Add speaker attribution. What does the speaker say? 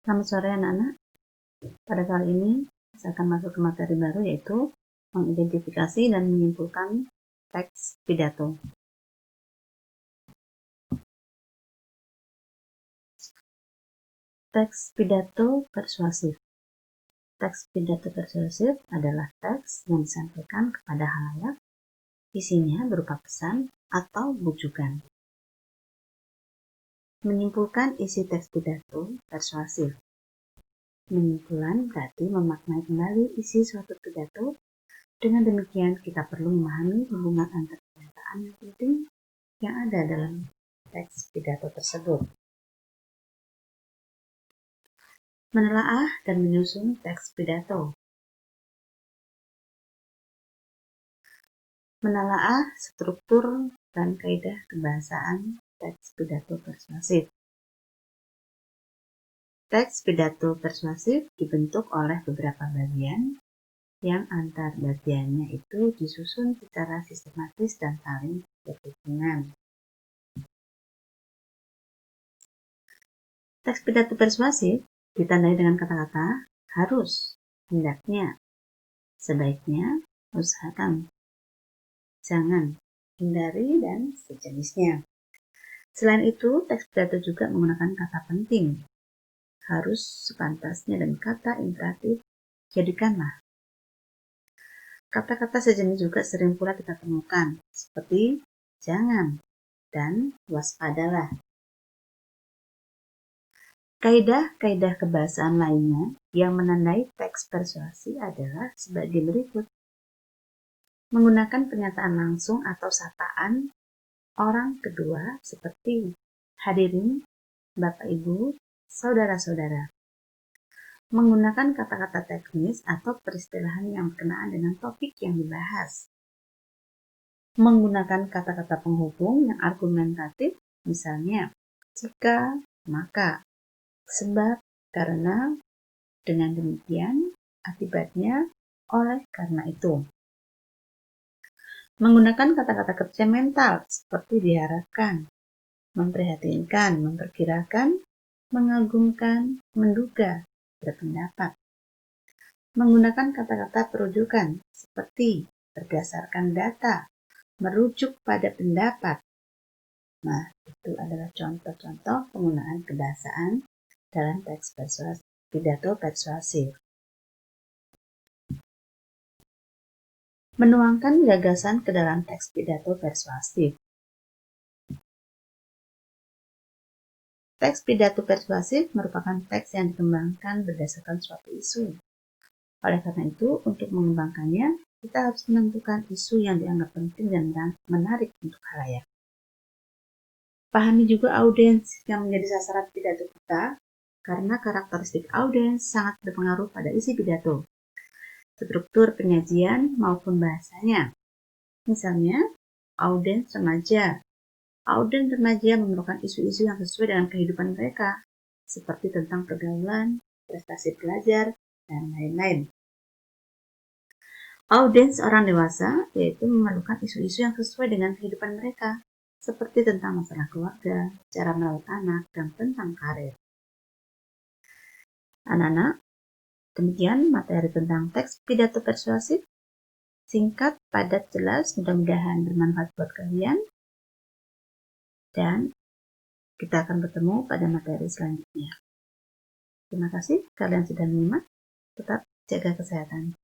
Speaker 1: Selamat sore anak-anak. Pada kali ini saya akan masuk ke materi baru, yaitu mengidentifikasi dan menyimpulkan teks pidato. Teks pidato persuasif. Teks pidato persuasif adalah teks yang disampaikan kepada khalayak, isinya berupa pesan atau bujukan. Menyimpulkan isi teks pidato persuasif. Menyimpulan berarti memaknai kembali isi suatu pidato. Dengan demikian, kita perlu memahami hubungan antara pernyataan yang penting yang ada dalam teks pidato tersebut. Menelaah dan menyusun teks pidato. Menelaah struktur dan kaidah kebahasaan teks pidato persuasif. Teks pidato persuasif dibentuk oleh beberapa bagian yang antar bagiannya itu disusun secara sistematis dan saling berhubungan. Teks pidato persuasif ditandai dengan kata-kata harus, hendaknya, sebaiknya, usahakan, jangan, hindari, dan sejenisnya. Selain itu, teks pidato juga menggunakan kata penting, harus, sepantasnya, dan kata imperatif, jadikanlah. Kata-kata sejenis juga sering pula kita temukan, seperti jangan dan waspadalah. Kaidah-kaidah kebahasaan lainnya yang menandai teks persuasi adalah sebagai berikut. Menggunakan pernyataan langsung atau sapaan orang kedua seperti hadirin, Bapak Ibu, saudara-saudara. Menggunakan kata-kata teknis atau peristilahan yang berkenaan dengan topik yang dibahas. Menggunakan kata-kata penghubung yang argumentatif, misalnya jika, maka, sebab, karena, dengan demikian, akibatnya, oleh karena itu. Menggunakan kata-kata kerja mental seperti diharapkan, memprihatinkan, memperkirakan, mengagumkan, menduga, berpendapat. Menggunakan kata-kata perujukan seperti berdasarkan data, merujuk pada pendapat. Nah, itu adalah contoh-contoh penggunaan kebahasaan dalam teks pidato persuasif. Menuangkan gagasan ke dalam teks pidato persuasif. Teks pidato persuasif merupakan teks yang dikembangkan berdasarkan suatu isu. Oleh karena itu, untuk mengembangkannya, kita harus menentukan isu yang dianggap penting dan menarik untuk khalayak. Pahami juga audiens yang menjadi sasaran pidato kita, karena karakteristik audiens sangat berpengaruh pada isi pidato, struktur penyajian maupun bahasanya. Misalnya, audiens remaja. Audiens remaja memerlukan isu-isu yang sesuai dengan kehidupan mereka, seperti tentang pergaulan, prestasi pelajar, dan lain-lain. Audiens orang dewasa yaitu memerlukan isu-isu yang sesuai dengan kehidupan mereka, seperti tentang masalah keluarga, cara merawat anak, dan tentang karir. Anak-anak, demikian materi tentang teks pidato persuasif. Singkat, padat, jelas, mudah-mudahan bermanfaat buat kalian. Dan kita akan bertemu pada materi selanjutnya. Terima kasih kalian sudah menyimak. Tetap jaga kesehatan.